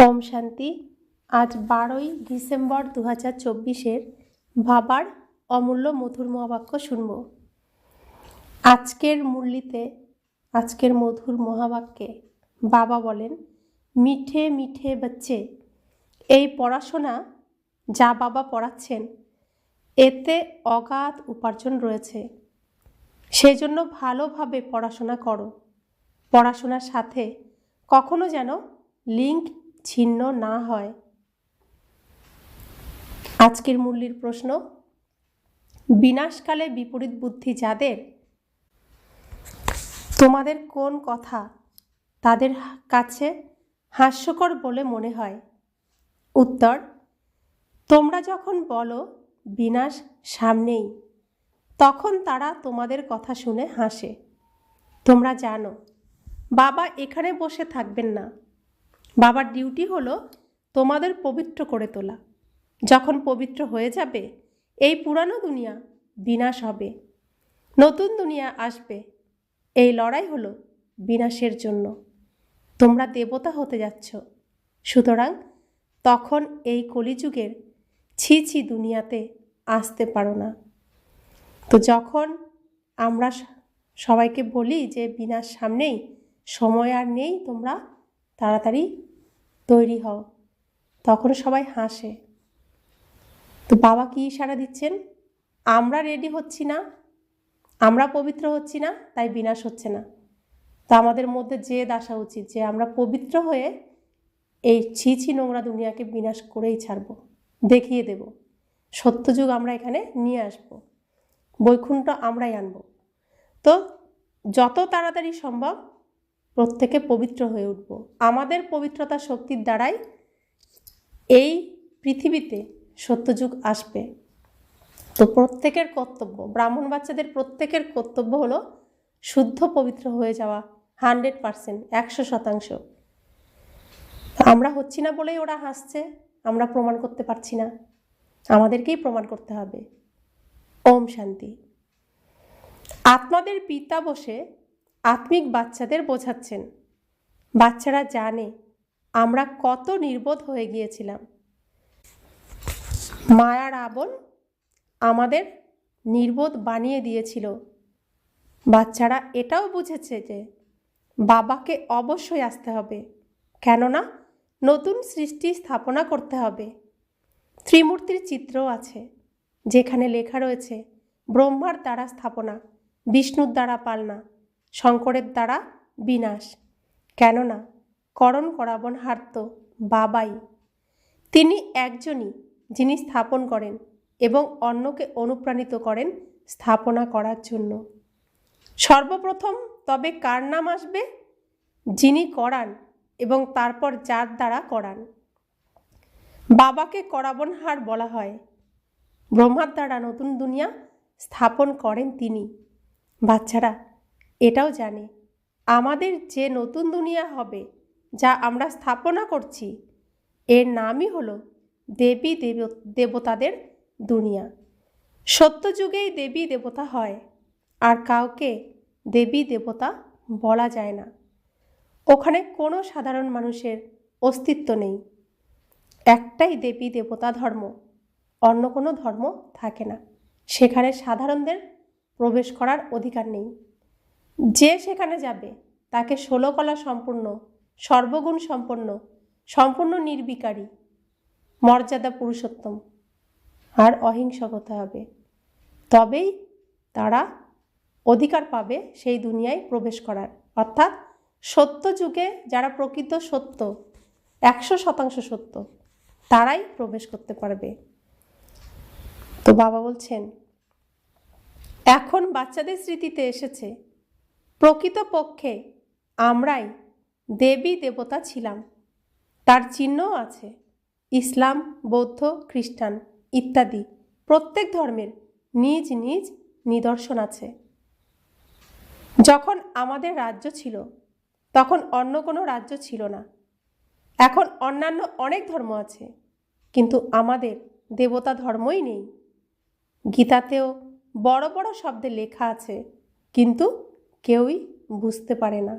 ওম শান্তি। আজ 12ই ডিসেম্বর 2024 বাবার অমূল্য মধুর মহাবাক্য শুনব। আজকের মধুর মহাবাক্যে বাবা বলেন, মিঠে মিঠে বাচ্চে। এই পড়াশোনা যা বাবা পড়াচ্ছেন এতে অগাধ উপার্জন রয়েছে, সেই জন্য ভালোভাবে পড়াশোনা করো। পড়াশোনার সাথে কখনো যেন লিঙ্ক ছিন্ন না হয়। আজকের মুরলির প্রশ্ন, বিনাশকালে বিপরীত বুদ্ধি যাদের, তোমাদের কোন কথা তাদের কাছে হাস্যকর বলে মনে হয়? উত্তর, তোমরা যখন বলো বিনাশ সামনেই, তখন তারা তোমাদের কথা শুনে হাসে। তোমরা জানো বাবা এখানে বসে থাকবেন না। বাবার ডিউটি হলো তোমাদের পবিত্র করে তোলা। যখন পবিত্র হয়ে যাবে, এই পুরানো দুনিয়া বিনাশ হবে, নতুন দুনিয়া আসবে। এই লড়াই হলো বিনাশের জন্য। তোমরা দেবতা হতে যাচ্ছ, সুতরাং তখন এই কলিযুগের ছি দুনিয়াতে আসতে পারো না। তো যখন আমরা সবাইকে বলি যে বিনাশ সামনেই, সময় আর নেই, তোমরা তাড়াতাড়ি তৈরি হও, তখন সবাই হাসে। তো বাবা কি ইশারা দিচ্ছেন? আমরা রেডি হচ্ছি না, আমরা পবিত্র হচ্ছি না, তাই বিনাশ হচ্ছে না। তো আমাদের মধ্যে জেদ আসা উচিত যে আমরা পবিত্র হয়ে এই ছি নোংরা দুনিয়াকে বিনাশ করেই ছাড়ব, দেখিয়ে দেব। সত্যযুগ আমরা এখানে নিয়ে আসব, বৈকুণ্ঠ আমরাই আনব। তো যত তাড়াতাড়ি সম্ভব প্রত্যেকে পবিত্র হয়ে উঠব। আমাদের পবিত্রতা শক্তির দ্বারাই এই পৃথিবীতে সত্যযুগ আসবে। তো প্রত্যেকের কর্তব্য, ব্রাহ্মণ বাচ্চাদের প্রত্যেকের কর্তব্য হলো শুদ্ধ পবিত্র হয়ে যাওয়া, 100%, 100%। আমরা হচ্ছি না বলেই ওরা হাসছে, আমরা প্রমাণ করতে পারছি না, আমাদেরকেই প্রমাণ করতে হবে। ওম শান্তি। আত্মাদের পিতা বসে আত্মিক বাচ্চাদের বোঝাচ্ছেন। বাচ্চারা জানে আমরা কত নির্বোধ হয়ে গিয়েছিলাম। মায়ার আবন আমাদের নির্বোধ বানিয়ে দিয়েছিল। বাচ্চারা এটাও বুঝেছে যে বাবাকে অবশ্যই আসতে হবে, কেননা নতুন সৃষ্টি স্থাপনা করতে হবে। ত্রিমূর্তির চিত্রও আছে, যেখানে লেখা রয়েছে ব্রহ্মার দ্বারা স্থাপনা, বিষ্ণুর দ্বারা পালনা, শঙ্করের দ্বারা বিনাশ। কেননা করণ করাবন হার্ত বাবাই। তিনি একজনই যিনি স্থাপন করেন এবং অন্যকে অনুপ্রাণিত করেন স্থাপনা করার জন্য। সর্বপ্রথম তবে কার নাম আসবে? যিনি করান এবং তারপর যার দ্বারা করান। বাবাকে করাবনহার বলা হয়। ব্রহ্মার দ্বারা নতুন দুনিয়া স্থাপন করেন তিনি। বাচ্চারা এটাও জানে আমাদের যে নতুন দুনিয়া হবে, যা আমরা স্থাপনা করছি, এর নামই হলো দেবী দেবতাদের দুনিয়া। সত্যযুগেই দেবী দেবতা হয়, আর কাউকে দেবী দেবতা বলা যায় না। ওখানে কোনো সাধারণ মানুষের অস্তিত্ব নেই। একটাই দেবী দেবতা ধর্ম, অন্য কোনো ধর্ম থাকে না। সেখানে সাধারণদের প্রবেশ করার অধিকার নেই। যে সেখানে যাবে তাকে 16 কলা সম্পূর্ণ, সর্বগুণ সম্পন্ন, সম্পূর্ণ নির্বিকারী, মর্যাদা পুরুষোত্তম আর অহিংসক হতে হবে। তবেই তারা অধিকার পাবে সেই দুনিয়ায় প্রবেশ করার। অর্থাৎ সত্য যুগে যারা প্রকৃত সত্য, 100% সত্য, তারাই প্রবেশ করতে পারবে। তো বাবা বলছেন, এখন বাচ্চাদের স্মৃতিতে এসেছে প্রকৃতপক্ষে আমরাই দেবী দেবতা ছিলাম। তার চিহ্নও আছে। ইসলাম, বৌদ্ধ, খ্রিস্টান ইত্যাদি প্রত্যেক ধর্মের নিজ নিজ নিদর্শন আছে। যখন আমাদের রাজ্য ছিল, তখন অন্য কোনো রাজ্য ছিল না। এখন অন্যান্য অনেক ধর্ম আছে, কিন্তু আমাদের দেবতা ধর্মই নেই। গীতাতেও বড় বড় শব্দে লেখা আছে, কিন্তু কেউই বুঝতে পারে না।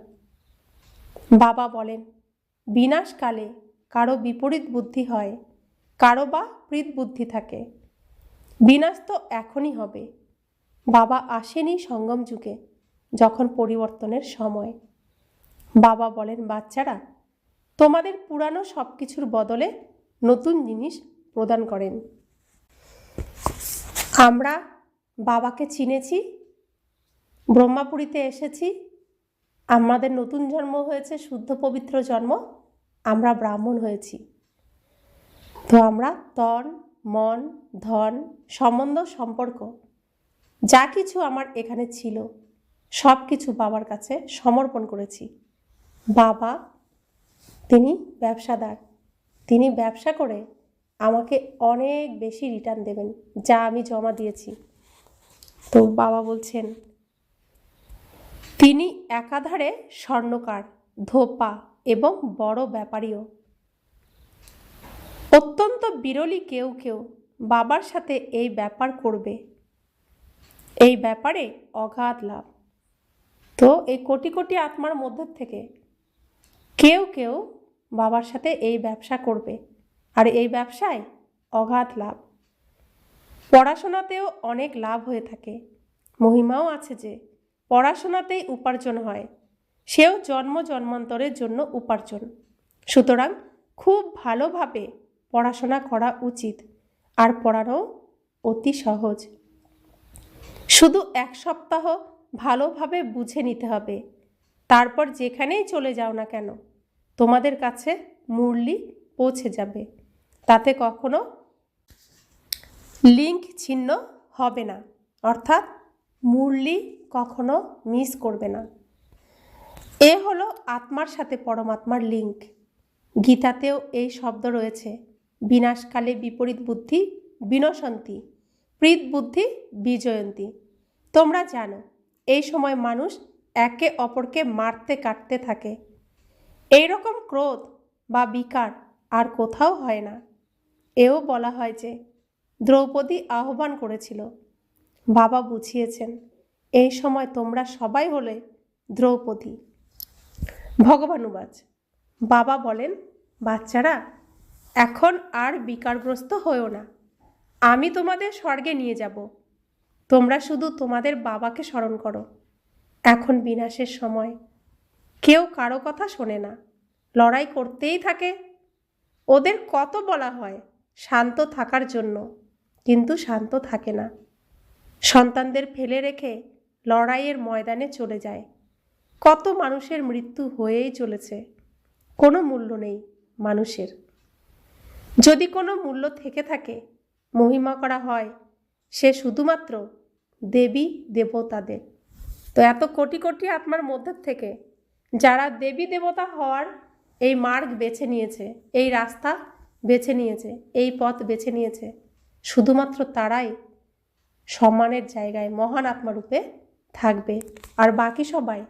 বাবা বলেন, বিনাশকালে কারো বিপরীত বুদ্ধি হয়, কারো বা প্রীত বুদ্ধি থাকে। বিনাশ তো এখনই হবে। বাবা আসেনি সঙ্গম যুগে, যখন পরিবর্তনের সময়। বাবা বলেন, বাচ্চারা, তোমাদের পুরানো সব কিছুর বদলে নতুন জিনিস প্রদান করেন। আমরা বাবাকে চিনেছি, ব্রহ্মাপুরীতে এসেছি, আমাদের নতুন জন্ম হয়েছে, শুদ্ধ পবিত্র জন্ম, আমরা ব্রাহ্মণ হয়েছি। তো আমরা তন মন ধন সম্বন্ধ সম্পর্ক যা কিছু আমার এখানে ছিল সব কিছু বাবার কাছে সমর্পণ করেছি। বাবা তিনি ব্যবসাদার, তিনি ব্যবসা করে আমাকে অনেক বেশি রিটার্ন দেবেন যা আমি জমা দিয়েছি। তো বাবা বলছেন, তিনি একাধারে স্বর্ণকার, ধোপা এবং বড় ব্যাপারীও। অত্যন্ত বিরলই কেউ কেউ বাবার সাথে এই ব্যাপার করবে। এই ব্যাপারে অগাধ লাভ। তো এই কোটি কোটি আত্মার মধ্যে থেকে কেউ কেউ বাবার সাথে এই ব্যবসা করবে, আর এই ব্যবসায় অগাধ লাভ। পড়াশোনাতেও অনেক লাভ হয়ে থাকে। মহিমাও আছে যে পড়াশোনাতেই উপার্জন হয়, সেও জন্ম জন্মান্তরের জন্য উপার্জন। সুতরাং খুব ভালোভাবে পড়াশোনা করা উচিত, আর পড়ানো অতি সহজ। শুধু 1 সপ্তাহ ভালোভাবে বুঝে নিতে হবে, তারপর যেখানেই চলে যাও না কেন তোমাদের কাছে মুরলি পৌঁছে যাবে। তাতে কখনো লিঙ্ক ছিন্ন হবে না, অর্থাৎ মুরলি কখনো মিস করবে না। এ হলো আত্মার সাথে পরমাত্মার লিঙ্ক। গীতাতেও এই শব্দ রয়েছে, বিনাশকালে বিপরীত বুদ্ধি বিনশন্তি, প্রীত বুদ্ধি বিজয়ন্তী। তোমরা জানো এই সময় মানুষ একে অপরকে মারতে কাটতে থাকে। এই রকম ক্রোধ বা বিকার আর কোথাও হয় না। এও বলা হয় যে দ্রৌপদী আহ্বান করেছিল, বাবা বুঝিয়েছেন এই সময় তোমরা সবাই হলে দ্রৌপদী। ভগবানুবাচ, বাবা বলেন, বাচ্চারা, এখন আর বিকারগ্রস্ত হয়েও না। আমি তোমাদের স্বর্গে নিয়ে যাব। তোমরা শুধু তোমাদের বাবাকে স্মরণ করো। এখন বিনাশের সময়। কেউ কারো কথা শোনে না, লড়াই করতেই থাকে। ওদের কত বলা হয় শান্ত থাকার জন্য, কিন্তু শান্ত থাকে না। সন্তানদের ফেলে রেখে লড়াইয়ের ময়দানে চলে যায়। কত মানুষের মৃত্যু হয়েই চলেছে। কোনো মূল্য নেই মানুষের। যদি কোনো মূল্য থেকে থাকে, মহিমা করা হয় সে শুধুমাত্র দেবী দেবতাদের। তো এত কোটি কোটি আত্মার মধ্যে থেকে যারা দেবী দেবতা হওয়ার এই মার্গ বেছে নিয়েছে, এই রাস্তা বেছে নিয়েছে, এই পথ বেছে নিয়েছে, শুধুমাত্র তারাই সম্মানের জায়গায় মহান আত্মারূপে থাকবে। আর বাকি সবাই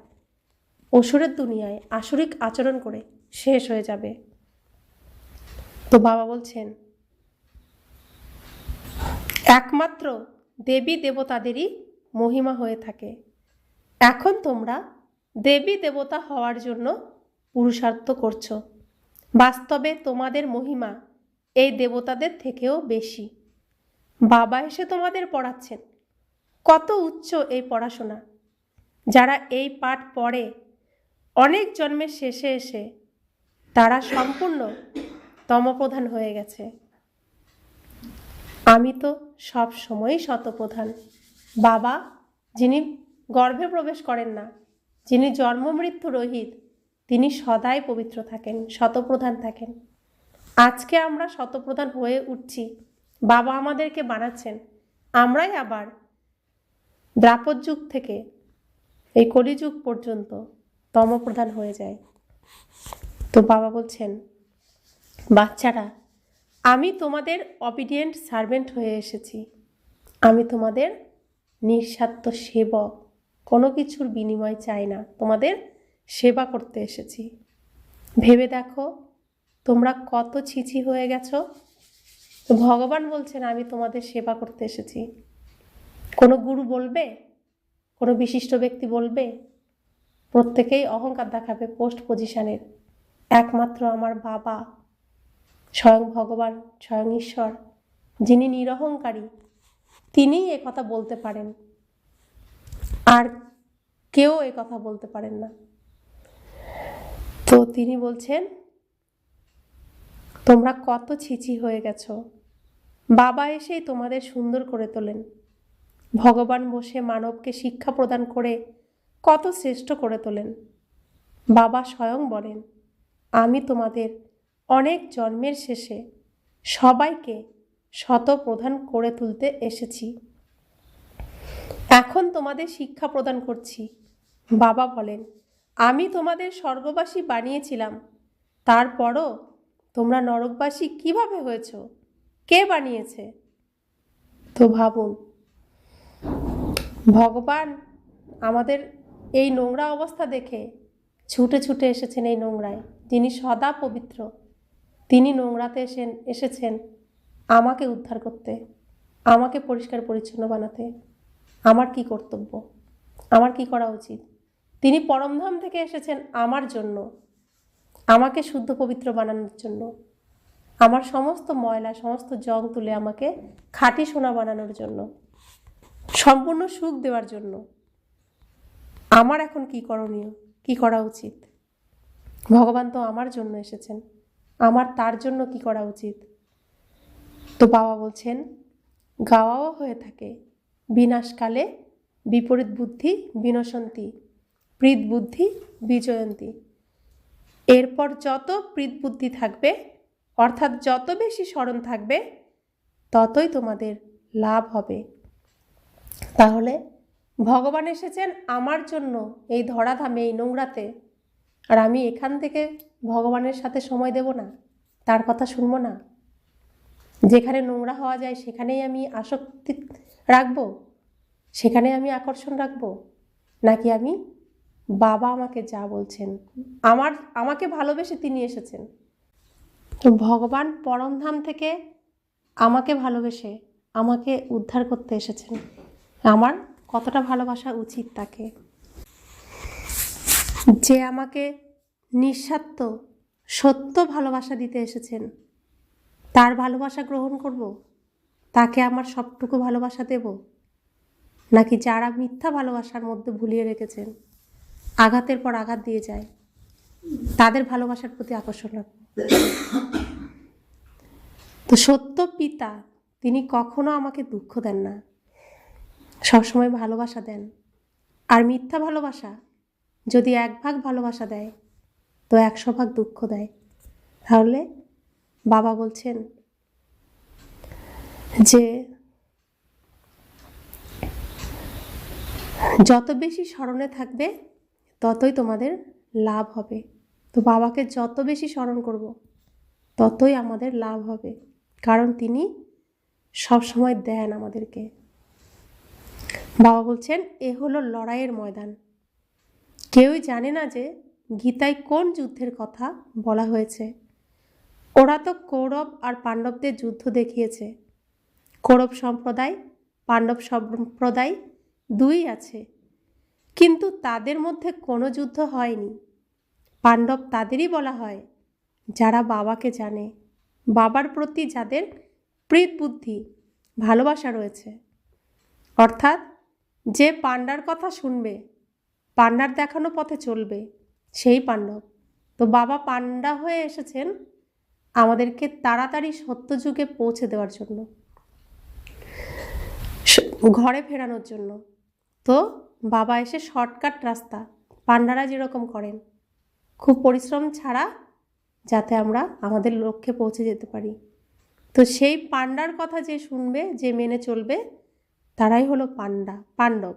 অসুরের দুনিয়ায় আসরিক আচরণ করে শেষ হয়ে যাবে। তো বাবা বলছেন, একমাত্র দেবী দেবতাদেরই মহিমা হয়ে থাকে। এখন তোমরা দেবী দেবতা হওয়ার জন্য পুরুষার্থ করছো। বাস্তবে তোমাদের মহিমা এই দেবতাদের থেকেও বেশি। বাবা এসে তোমাদের পড়াচ্ছেন। কত উচ্চ এই পড়াশোনা! যারা এই পাঠ পড়ে অনেক জন্মের শেষে এসে তারা সম্পূর্ণ তমপ্রধান হয়ে গেছে। আমি তো সব সময়ই শতপ্রধান। বাবা যিনি গর্ভে প্রবেশ করেন না, যিনি জন্ম মৃত্যু রহিত, তিনি সদাই পবিত্র থাকেন, শতপ্রধান থাকেন। আজকে আমরা শতপ্রধান হয়ে উঠছি, বাবা আমাদেরকে বানাচ্ছেন। আমরাই আবার দ্বাপর যুগ থেকে এই কলিযুগ পর্যন্ত তমপ্রধান হয়ে যায়। তো বাবা বলছেন, বাচ্চারা, আমি তোমাদের অবিডিয়েন্ট সার্ভেন্ট হয়ে এসেছি। আমি তোমাদের নিঃস্বার্থ সেবক, কোনো কিছুর বিনিময় চাই না, তোমাদের সেবা করতে এসেছি। ভেবে দেখো তোমরা কত ছিছি হয়ে গেছো। তো ভগবান বলছেন, আমি তোমাদের সেবা করতে এসেছি। কোনো গুরু বলবে, কোনো বিশিষ্ট ব্যক্তি বলবে, প্রত্যেকেই অহংকার দেখাবে পোস্ট পজিশনের। একমাত্র আমার বাবা স্বয়ং ভগবান, স্বয়ং ঈশ্বর, যিনি নিরহংকারী, তিনিই এ কথা বলতে পারেন, আর কেউ এ কথা বলতে পারেন না। তো তিনি বলছেন, তোমরা কত ছিছি হয়ে গেছো, বাবা এসেই তোমাদের সুন্দর করে তোলেন। ভগবান বসে মানবকে শিক্ষা প্রদান করে কত শ্রেষ্ঠ করে তোলেন। বাবা স্বয়ং বলেন, আমি তোমাদের অনেক জন্মের শেষে সবাইকে শতপ্রধান করে তুলতে এসেছি। এখন তোমাদের শিক্ষা প্রদান করছি। বাবা বলেন, আমি তোমাদের স্বর্গবাসী বানিয়েছিলাম, তারপরও তোমরা নরকবাসী কিভাবে হয়েছ? কে বানিয়েছে? তো ভাবুন, ভগবান আমাদের এই নোংরা অবস্থা দেখে ছুটে ছুটে এসেছেন এই নোংরায়। যিনি সদা পবিত্র, তিনি নোংরাতে এসেছেন আমাকে উদ্ধার করতে, আমাকে পরিষ্কার পরিচ্ছন্ন বানাতে। আমার কি কর্তব্য? আমার কি করা উচিত? তিনি পরমধাম থেকে এসেছেন আমার জন্য, আমাকে শুদ্ধ পবিত্র বানানোর জন্য, আমার সমস্ত ময়লা সমস্ত জং তুলে আমাকে খাঁটি সোনা বানানোর জন্য, সম্পূর্ণ সুখ দেওয়ার জন্য। আমার এখন কি করণীয়, কি করা উচিত? ভগবান তো আমার জন্য এসেছেন, আমার তার জন্য কি করা উচিত? তো বাবা বলছেন, গাওয়াও হয়ে থাকে, বিনাশকালে বিপরীত বুদ্ধি বিনশন্তি, প্রীত বুদ্ধি বিজয়ন্তী। এরপর যত প্রীত বুদ্ধি থাকবে, অর্থাৎ যত বেশি স্মরণ থাকবে, ততই তোমাদের লাভ হবে। তাহলে ভগবান এসেছেন আমার জন্য এই ধরাধামে, এই নোংরাতে, আর আমি এখান থেকে ভগবানের সাথে সময় দেব না, তার কথা শুনবো না? যেখানে নোংরা হওয়া যায় সেখানেই আমি আসক্তি রাখবো, সেখানে আমি আকর্ষণ রাখবো? নাকি আমি বাবা আমাকে যা বলছেন, আমাকে ভালোবেসে তিনি এসেছেন, তো ভগবান পরমধাম থেকে আমাকে ভালোবেসে আমাকে উদ্ধার করতে এসেছেন, আমার কতটা ভালোবাসা উচিত তাকে? যে আমাকে নিঃস্বার্থ সত্য ভালোবাসা দিতে এসেছেন, তার ভালোবাসা গ্রহণ করব? তাকে আমার সবটুকু ভালোবাসা দেব? নাকি যারা মিথ্যা ভালোবাসার মধ্যে ভুলিয়ে রেখেছেন, আঘাতের পর আঘাত দিয়ে যায়, তাদের ভালোবাসার প্রতি আকর্ষণ রাখব? তো সত্য পিতা তিনি কখনো আমাকে দুঃখ দেন না, সবসময় ভালোবাসা দেন। আর মিথ্যা ভালোবাসা যদি 1 ভাগ ভালোবাসা দেয়, তো 100 ভাগ দুঃখ দেয়। তাহলে বাবা বলছেন যে যত বেশি স্মরণে থাকবে ততই তোমাদের লাভ হবে। তো বাবাকে যত বেশি স্মরণ করব ততই আমাদের লাভ হবে, কারণ তিনি সবসময় দেন আমাদেরকে। বাবা বলছেন, এ হলো লড়াইয়ের ময়দান। কেউই জানে না যে গীতায় কোন যুদ্ধের কথা বলা হয়েছে। ওরা তো কৌরব আর পাণ্ডবদের যুদ্ধ দেখিয়েছে। কৌরব সম্প্রদায়, পাণ্ডব সম্প্রদায় দুই আছে, কিন্তু তাদের মধ্যে কোনো যুদ্ধ হয়নি। পাণ্ডব তাদেরই বলা হয় যারা বাবাকে জানে, বাবার প্রতি যাদের প্রীত বুদ্ধি ভালোবাসা রয়েছে। অর্থাৎ যে পাণ্ডার কথা শুনবে, পাণ্ডার দেখানো পথে চলবে, সেই পাণ্ডব। তো বাবা পাণ্ডা হয়ে এসেছেন আমাদেরকে তাড়াতাড়ি সত্যযুগে পৌঁছে দেওয়ার জন্য, ঘরে ফেরানোর জন্য। তো বাবা এসে শর্টকাট রাস্তা, পাণ্ডারা যেরকম করেন, খুব পরিশ্রম ছাড়া যাতে আমরা আমাদের লক্ষ্যে পৌঁছে যেতে পারি। তো সেই পাণ্ডার কথা যে শুনবে, যে মেনে চলবে, তারাই হলো পাণ্ডব।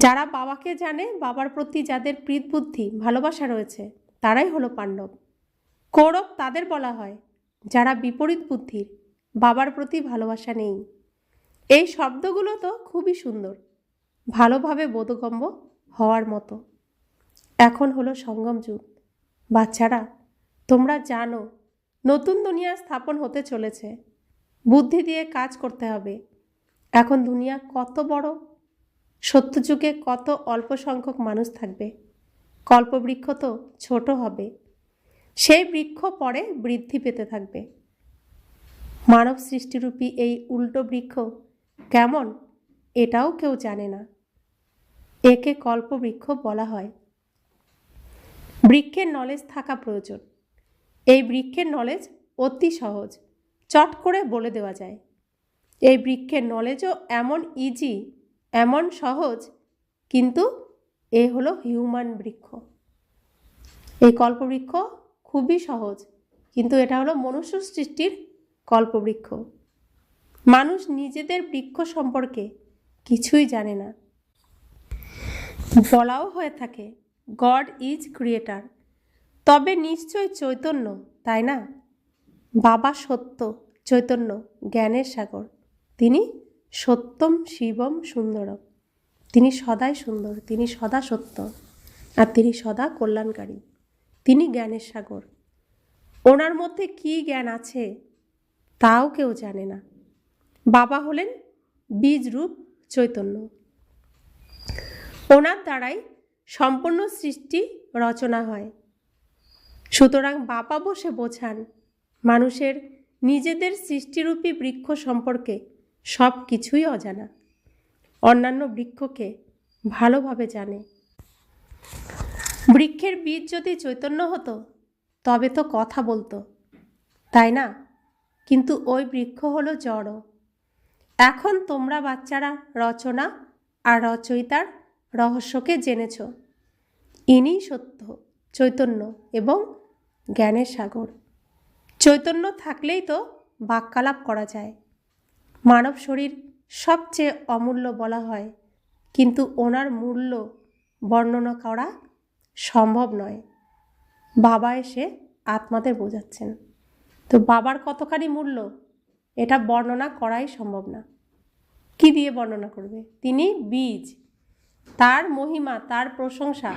যারা বাবাকে জানে, বাবার প্রতি যাদের প্রীত বুদ্ধি ভালোবাসা রয়েছে, তারাই হলো পাণ্ডব। কৌরব তাদের বলা হয় যারা বিপরীত বুদ্ধির, বাবার প্রতি ভালোবাসা নেই। এই শব্দগুলো তো খুবই সুন্দর, ভালোভাবে বোধগম্য হওয়ার মতো। এখন হলো সঙ্গম যুগ। বাচ্চারা, তোমরা জানো নতুন দুনিয়া স্থাপন হতে চলেছে, বুদ্ধি দিয়ে কাজ করতে হবে। এখন দুনিয়া কত বড়, সত্যযুগে কত অল্প সংখ্যক মানুষ থাকবে, কল্পবৃক্ষ তো ছোট হবে। সেই বৃক্ষ পরে বৃদ্ধি পেতে থাকবে। মানব সৃষ্টিরূপী এই উল্টো বৃক্ষ কেমন এটাও কেউ জানে না। একে কল্পবৃক্ষ বলা হয়। বৃক্ষের নলেজ থাকা প্রয়োজন। এই বৃক্ষের নলেজ অতি সহজ, চট করে বলে দেওয়া যায়। এই বৃক্ষের নলেজও এমন ইজি, এমন সহজ, কিন্তু এ হলো হিউম্যান বৃক্ষ। এই কল্পবৃক্ষ খুবই সহজ, কিন্তু এটা হলো মনুষ্য সৃষ্টির কল্পবৃক্ষ। মানুষ নিজেদের বৃক্ষ সম্পর্কে কিছুই জানে না। বলাও হয়ে থাকে গড ইজ ক্রিয়েটার, তবে নিশ্চয় চৈতন্য, তাই না? বাবা সত্য, চৈতন্য, জ্ঞানের সাগর। তিনি সত্যম শিবম সুন্দরম। তিনি সদাই সুন্দর, তিনি সদা সত্য, আর তিনি সদা কল্যাণকারী। তিনি জ্ঞানের সাগর। ওনার মধ্যে কি জ্ঞান আছে তাও কেউ জানে না। বাবা হলেন বীজরূপ চৈতন্য। ওনার দ্বারাই সম্পূর্ণ সৃষ্টি রচনা হয়। সুতরাং বাবা বসে বোঝান মানুষের নিজেদের সৃষ্টিরূপী বৃক্ষ সম্পর্কে সব কিছুই অজানা। অন্যান্য বৃক্ষকে ভালোভাবে জানে। বৃক্ষের বীজ যদি চৈতন্য হতো তবে তো কথা বলতো, তাই না? কিন্তু ওই বৃক্ষ হলো জড়। এখন তোমরা বাচ্চারা রচনা আর রচয়িতার রহস্যকে জেনেছ। ইনি সত্য, চৈতন্য এবং জ্ঞানের সাগর। চৈতন্য থাকলেই তো বাক্যালাপ করা যায়। মানব শরীর সবচেয়ে অমূল্য বলা হয়, কিন্তু ওনার মূল্য বর্ণনা করা সম্ভব নয়। বাবা এসে আত্মাদের বোঝাচ্ছেন। তো বাবার কতখানি মূল্য এটা বর্ণনা করাই সম্ভব না। কি দিয়ে বর্ণনা করবে? তিনি বীজ, তার মহিমা, তার প্রশংসা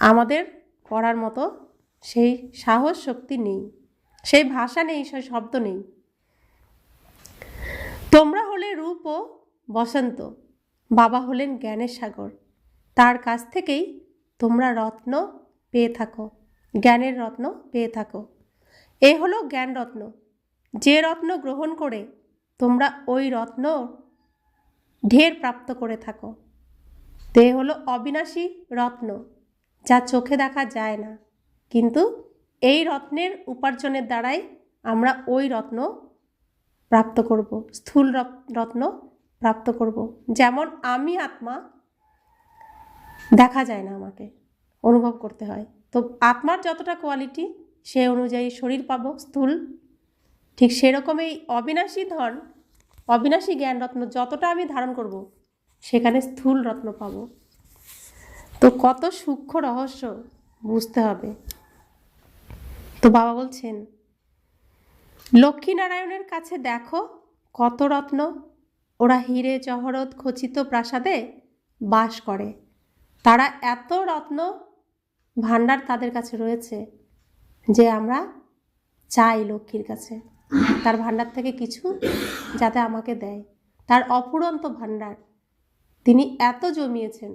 আমাদের করার মতো সেই সাহস শক্তি নেই, সেই ভাষা নেই, সেই শব্দ নেই। তোমরা হলে রূপ ও বসন্ত, বাবা হলেন জ্ঞানের সাগর। তার কাছ থেকেই তোমরা রত্ন পেয়ে থাকো, জ্ঞানের রত্ন পেয়ে থাকো। এ হলো জ্ঞান রত্ন। যে রত্ন গ্রহণ করে তোমরা ওই রত্ন ঢের প্রাপ্ত করে থাকো। তে হলো অবিনাশী রত্ন, যা চোখে দেখা যায় না, কিন্তু এই রত্নের উপার্জনের দ্বারাই আমরা ওই রত্ন প্রাপ্ত করব, স্থূল রত্ন প্রাপ্ত করব। যেমন আমি আত্মা, দেখা যায় না, আমাকে অনুভব করতে হয়। তো আত্মার যতটা কোয়ালিটি সে অনুযায়ী শরীর পাবো স্থূল। ঠিক সেরকম এই অবিনাশী ধন, অবিনাশী জ্ঞান রত্ন যতটা আমি ধারণ করব সেখানে স্থূল রত্ন পাবো। তো কত সূক্ষ্ম রহস্য বুঝতে হবে। তো বাবা বলছেন লক্ষ্মীনারায়ণের কাছে দেখো কত রত্ন। ওরা হীরে জহরত খচিত প্রাসাদে বাস করে। তারা এত রত্ন ভাণ্ডার তাদের কাছে রয়েছে যে আমরা চাই লক্ষ্মীর কাছে তার ভাণ্ডার থেকে কিছু যাতে আমাকে দেয়। তার অফুরন্ত ভাণ্ডার তিনি এত জমিয়েছেন,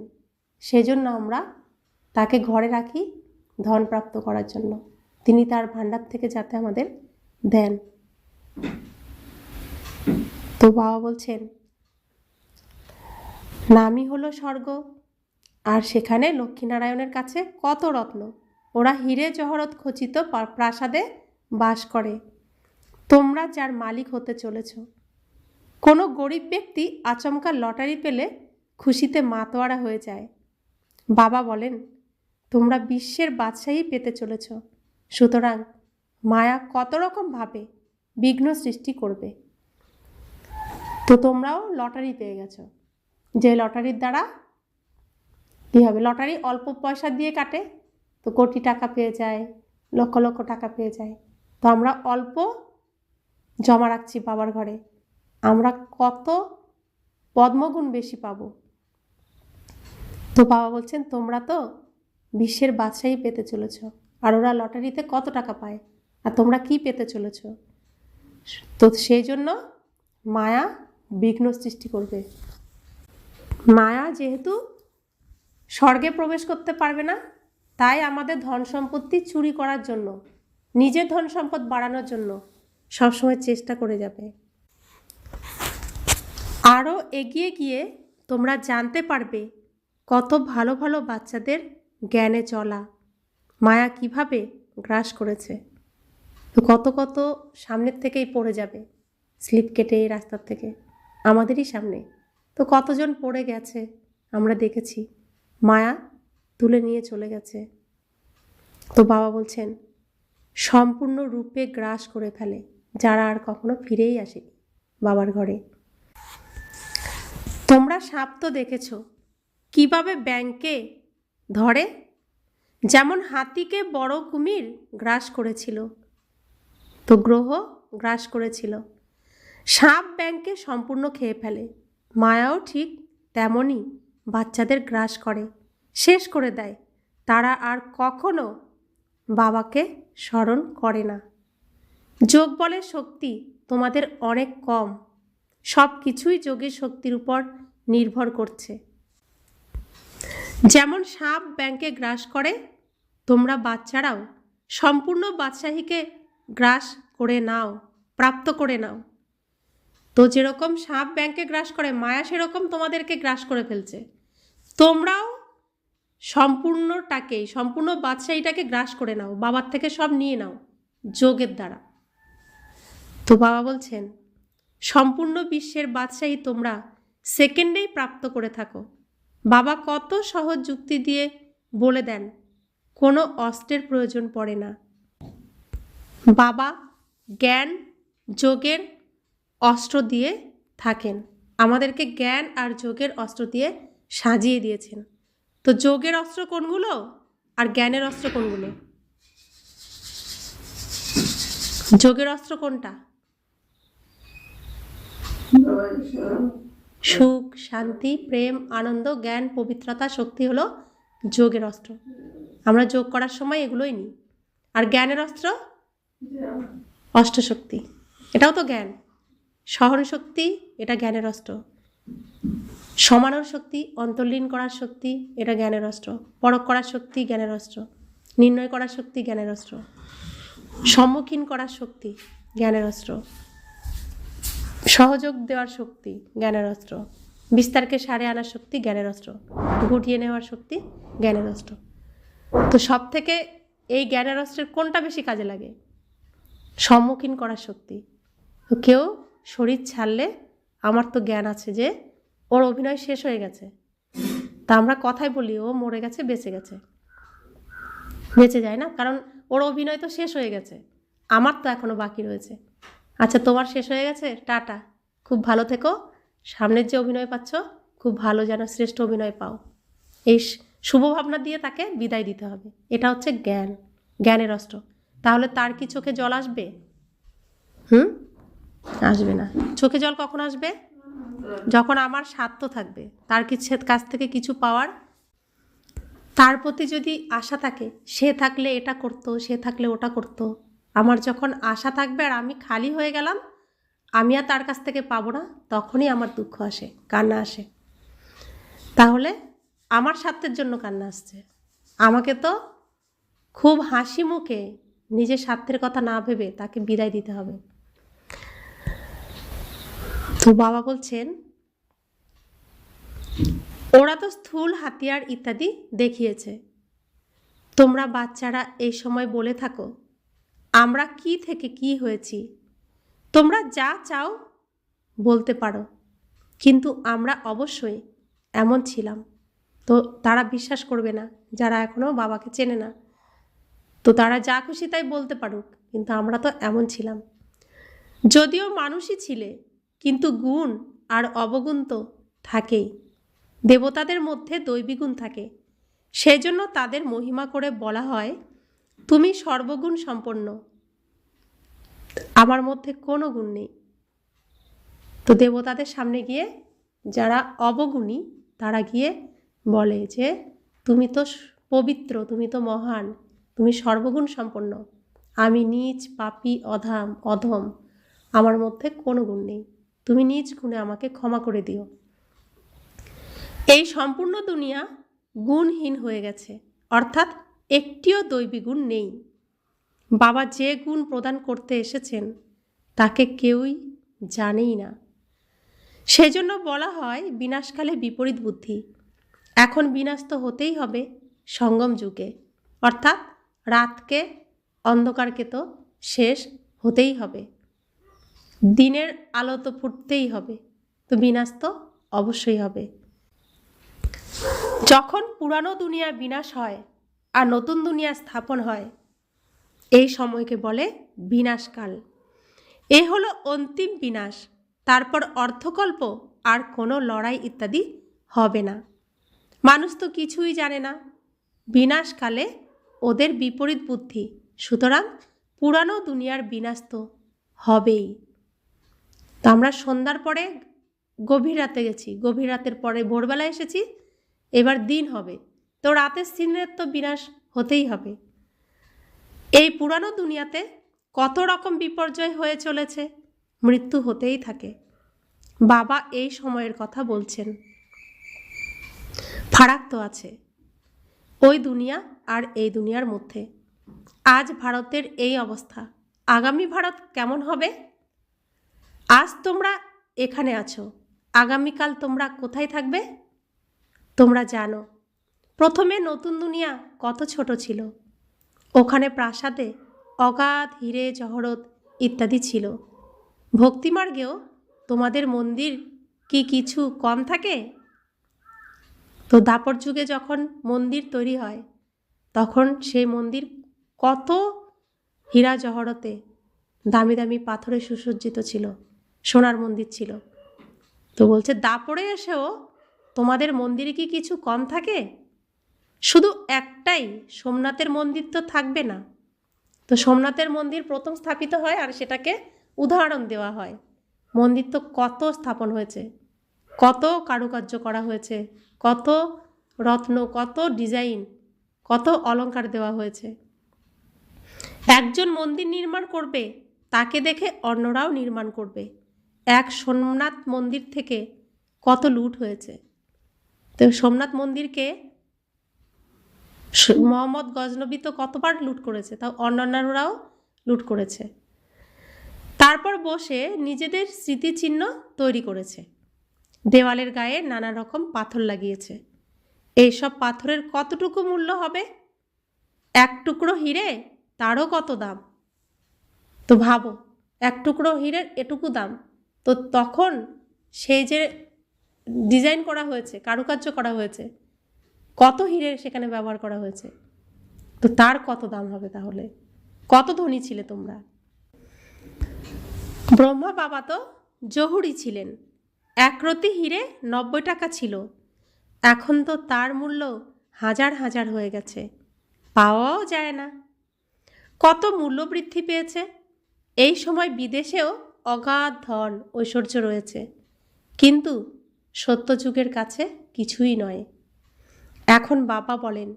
সেজন্য আমরা তাকে ঘরে রাখি ধন প্রাপ্ত করার জন্য। তিনি তার ভাণ্ডার থেকে যাতে আমাদের দেন। তো বাবা বলছেন নামই হলো স্বর্গ, আর সেখানে লক্ষ্মীনারায়ণের কাছে কত রত্ন। ওরা হীরে জহরত খচিত প্রাসাদে বাস করে। তোমরা যার মালিক হতে চলেছ। কোনো গরিব ব্যক্তি আচমকা লটারি পেলে খুশিতে মাতোয়ারা হয়ে যায়। বাবা বলেন তোমরা বিশ্বের বাদশাহী পেতে চলেছ। সুতরাং মায়া কত রকমভাবে বিঘ্ন সৃষ্টি করবে। তো তোমরাও লটারি পেয়ে গেছো, যে লটারির দ্বারা কী হবে? লটারি অল্প পয়সা দিয়ে কাটে, তো কোটি টাকা পেয়ে যায়, লক্ষ লক্ষ টাকা পেয়ে যায়। তো আমরা অল্প জমা রাখছি বাবার ঘরে, আমরা কত পদ্মগুণ বেশি পাবো। তো বাবা বলছেন তোমরা তো বিশ্বের বাদশাহী পেতে চলেছ, আর ওরা লটারিতে কত টাকা পায়, আর তোমরা কি পেতে চলেছ। তো সেই জন্য মায়া বিঘ্ন সৃষ্টি করবে। মায়া যেহেতু স্বর্গে প্রবেশ করতে পারবে না, তাই আমাদের ধন সম্পত্তি চুরি করার জন্য, নিজের ধন সম্পদ বাড়ানোর জন্য সবসময় চেষ্টা করে যাবে। আরও এগিয়ে গিয়ে তোমরা জানতে পারবে কত ভালো ভালো বাচ্চাদের জ্ঞানে চলা মায়া কিভাবে গ্রাস করেছে। তো কত কত সামনের থেকেই পড়ে যাবে, স্লিপ কেটে এই রাস্তার থেকে আমাদেরই সামনে। তো কতজন পড়ে গেছে আমরা দেখেছি, মায়া তুলে নিয়ে চলে গেছে। তো বাবা বলছেন সম্পূর্ণ রূপে গ্রাস করে ফেলে যারা আর কখনো ফিরেই আসেনি বাবার ঘরে। তোমরা সাপ তো দেখেছ কিভাবে ব্যাংকে ধরে, যেমন হাতিকে বড় কুমির গ্রাস করেছিল, তো গ্রহ গ্রাস করেছিল, সাপ ব্যাংকে সম্পূর্ণ খেয়ে ফেলে। মায়াও ঠিক তেমনই বাচ্চাদের গ্রাস করে, শেষ করে দেয়। তারা আর কখনো বাবাকে স্মরণ করে না। যোগ বলের শক্তি তোমাদের অনেক কম, সব কিছুই যোগের শক্তির উপর নির্ভর করছে। যেমন সাপ ব্যাংকে গ্রাস করে, তোমরা বাচ্চারাও সম্পূর্ণ বাদশাহীকে গ্রাস করে নাও, প্রাপ্ত করে নাও। তো যেরকম সাপ ব্যাংকে গ্রাস করে, মায়া সেরকম তোমাদেরকে গ্রাস করে ফেলছে। তোমরাও সম্পূর্ণ বাদশাহীটাকে গ্রাস করে নাও, বাবার থেকে সব নিয়ে নাও যোগের দ্বারা। তো বাবা বলছেন সম্পূর্ণ বিশ্বের বাদশাহী তোমরা সেকেন্ডেই প্রাপ্ত করে থাকো। বাবা কত সহজ যুক্তি দিয়ে বলে দেন, কোনো অস্ত্রের প্রয়োজন পড়ে না। বাবা জ্ঞান যোগের অস্ত্র দিয়ে থাকেন, আমাদেরকে জ্ঞান আর যোগের অস্ত্র দিয়ে সাজিয়ে দিয়েছেন। তো যোগের অস্ত্র কোনগুলো আর জ্ঞানের অস্ত্র কোনগুলো? যোগের অস্ত্র কোনটা? সুখ, শান্তি, প্রেম, আনন্দ, জ্ঞান, পবিত্রতা, শক্তি হলো যোগের অস্ত্র। আমরা যোগ করার সময় এগুলোই নিই। আর জ্ঞানের অস্ত্র অষ্টশক্তি, এটাও তো জ্ঞান। সহন শক্তি, এটা জ্ঞানের অস্ত্র। সমানোর শক্তি, অন্তর্লীন করার শক্তি, এটা জ্ঞানের অস্ত্র। পরখ করার শক্তি জ্ঞানের অস্ত্র। নির্ণয় করার শক্তি জ্ঞানের অস্ত্র। সম্মুখীন করার শক্তি জ্ঞানের অস্ত্র। সহযোগ দেওয়ার শক্তি জ্ঞানের অস্ত্র। বিস্তারকে সারে আনার শক্তি জ্ঞানের অস্ত্র। গুটিয়ে নেওয়ার শক্তি জ্ঞানের অস্ত্র। তো সব থেকে এই জ্ঞানের অস্ত্রের কোনটা বেশি কাজে লাগে? সম্মুখীন করার শক্তি। তো কেউ শরীর ছাড়লে আমার তো জ্ঞান আছে যে ওর অভিনয় শেষ হয়ে গেছে, তা আমরা কথাই বলি ও মরে গেছে, বেঁচে গেছে। বেঁচে যায় না, কারণ ওর অভিনয় তো শেষ হয়ে গেছে, আমার তো এখনো বাকি রয়েছে। আচ্ছা তোমার শেষ হয়ে গেছে, টাটা, খুব ভালো থেকো, সামনের যে অভিনয় পাচ্ছ খুব ভালো, যেন শ্রেষ্ঠ অভিনয় পাও। এই শুভ ভাবনা দিয়ে তাকে বিদায় দিতে হবে। এটা হচ্ছে জ্ঞান, জ্ঞানের অস্ত্র। তাহলে তার কি চোখে জল আসবে? আসবে না। চোখে জল কখন আসবে? যখন আমার স্বার্থ থাকবে, তার কাছ থেকে কিছু পাওয়ার, তার প্রতি যদি আশা থাকে, সে থাকলে এটা করতো, সে থাকলে ওটা করতো। আমার যখন আশা থাকবে আর আমি খালি হয়ে গেলাম, আমি আর তার কাছ থেকে পাবো না, তখনই আমার দুঃখ আসে, কান্না আসে। তাহলে আমার স্বার্থের জন্য কান্না আসছে। আমাকে তো খুব হাসি মুখে নিজের স্বার্থের কথা না ভেবে তাকে বিদায় দিতে হবে। তো বাবা বলছেন ওরা তো স্থূল হাতিয়ার ইত্যাদি দেখিয়েছে, তোমরা বাচ্চারা এই সময় বলে থাকো আমরা কি থেকে কি হয়েছি। তোমরা যা চাও বলতে পারো, কিন্তু আমরা অবশ্যই এমন ছিলাম। তো তারা বিশ্বাস করবে না যারা এখনও বাবাকে চেনে না। তো তারা যা খুশি তাই বলতে পারুক, কিন্তু আমরা তো এমন ছিলাম। যদিও মানুষই ছিলে, কিন্তু গুণ আর অবগুণ তো থাকেই। দেবতাদের মধ্যে দৈবী গুণ থাকে, সেজন্য তাদের মহিমা করে বলা হয় তুমি সর্বগুণ সম্পন্ন, আমার মধ্যে কোনো গুণ নেই। তো দেবতাদের সামনে গিয়ে যারা অবগুণী তারা গিয়ে বলে যে তুমি তো পবিত্র, তুমি তো মহান, তুমি সর্বগুণ সম্পন্ন, আমি নীচ, পাপী, অধম, আমার মধ্যে কোনো গুণ নেই, তুমি নিজ গুণে আমাকে ক্ষমা করে দিও। এই সম্পূর্ণ দুনিয়া গুণহীন হয়ে গেছে, অর্থাৎ একটিও দৈবী গুণ নেই। বাবা যে গুণ প্রদান করতে এসেছেন তাকে কেউই জানেই না। সেজন্য বলা হয় বিনাশকালে বিপরীত বুদ্ধি। এখন বিনাশ তো হতেই হবে সঙ্গম যুগে, অর্থাৎ রাতকে অন্ধকারকে তো শেষ হতেই হবে, দিনের আলো তো ফুটতেই হবে, তো বিনাশ তো অবশ্যই হবে। যখন পুরানো দুনিয়া বিনাশ হয় আর নতুন দুনিয়া স্থাপন হয়, এই সময়কে বলে বিনাশকাল। এ হলো অন্তিম বিনাশ। তারপর অর্ধকল্প আর কোনো লড়াই ইত্যাদি হবে না। মানুষ তো কিছুই জানে না। বিনাশকালে ওদের বিপরীত বুদ্ধি, সুতরাং পুরানো দুনিয়ার বিনাশ তো হবেই। তো আমরা সন্ধ্যার পরে গভীর রাতে গেছি, গভীর রাতের পরে ভোরবেলা এসেছি, এবার দিন হবে, তো রাতের সিনের তো বিনাশ হতেই হবে। এই পুরানো দুনিয়াতে কত রকম বিপর্যয় হয়ে চলেছে, মৃত্যু হতেই থাকে। বাবা এই সময়ের কথা বলছেন। ফারাক তো আছে ওই দুনিয়া আর এই দুনিয়ার মধ্যে। আজ ভারতের এই অবস্থা, আগামী ভারত কেমন হবে? আজ তোমরা এখানে আছো, আগামীকাল তোমরা কোথায় থাকবে? তোমরা জানো প্রথমে নতুন দুনিয়া কত ছোট ছিল। ওখানে প্রাসাদে অগাধ হীরে জহরত ইত্যাদি ছিল। ভক্তিমার্গেও তোমাদের মন্দির কি কিছু কম থাকে? তো দাপর যুগে যখন মন্দির তৈরি হয় তখন সেই মন্দির কত হীরা জহরতে দামি দামি পাথরে সুসজ্জিত ছিল, সোনার মন্দির ছিল। তো বলছে দাপরে এসেও তোমাদের মন্দিরে কি কিছু কম থাকে? শুধু একটাই সোমনাথের মন্দির তো থাকবে না। তো সোমনাথের মন্দির প্রথম স্থাপিত হয় আর সেটাকে উদাহরণ দেওয়া হয়। মন্দির তো কত স্থাপন হয়েছে, কত কারুকার্য করা হয়েছে, কত রত্ন, কত ডিজাইন, কত অলংকার দেওয়া হয়েছে। একজন মন্দির নির্মাণ করবে, তাকে দেখে অন্যরাও নির্মাণ করবে। এক সোমনাথ মন্দির থেকে কত লুট হয়েছে। তো সোমনাথ মন্দিরকে মোহাম্মদ গজনবী তো কতবার লুট করেছে, তাও অন্যান্যরাও লুট করেছে। তারপর বসে নিজেদের স্মৃতিচিহ্ন তৈরি করেছে, দেওয়ালের গায়ে নানা রকম পাথর লাগিয়েছে। এইসব পাথরের কতটুকু মূল্য হবে? এক টুকরো হিরে তারও কত দাম। তো ভাবো, এক টুকরো হীরের এটুকু দাম, তো তখন সেই যে ডিজাইন করা হয়েছে, কারুকার্য করা হয়েছে, কত হীরে সেখানে ব্যবহার করা হয়েছে, তো তার কত দাম হবে? তাহলে কত ধনী ছিলে তোমরা। ব্রহ্মা বাবা তো জহুরি ছিলেন। একরতি হীরে 90 টাকা ছিল, এখন তো তার মূল্য হাজার হাজার হয়ে গেছে, পাওয়াও যায় না। কত মূল্য বৃদ্ধি পেয়েছে। এই সময় বিদেশেও অগাধ ধন ঐশ্বর্য রয়েছে, কিন্তু সত্যযুগের কাছে কিছুই নয়। এখন বাবা বলেন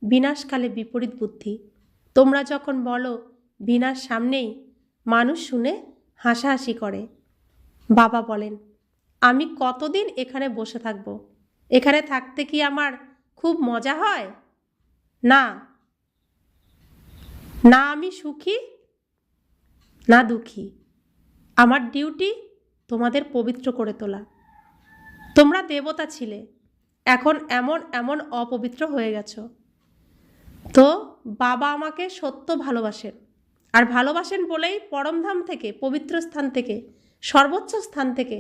বিনাশকালে বিপরীত বুদ্ধি। তোমরা যখন বলো বিনাশ সামনেই, মানুষ শুনে হাসাহাসি করে। বাবা বলেন আমি কতদিন এখানে বসে থাকব? এখানে থাকতে কি আমার খুব মজা হয়? না, না আমি সুখী না দুঃখী। আমার ডিউটি তোমাদের পবিত্র করে তোলা। তোমরা দেবতা ছিলে, এখন এমন এমন অপবিত্র হয়ে গেছো। তো বাবা আমাকে সত্য ভালোবাসেন, আর ভালোবাসেন বলেই পরমধাম থেকে, পবিত্র স্থান থেকে, সর্বোচ্চ স্থান থেকে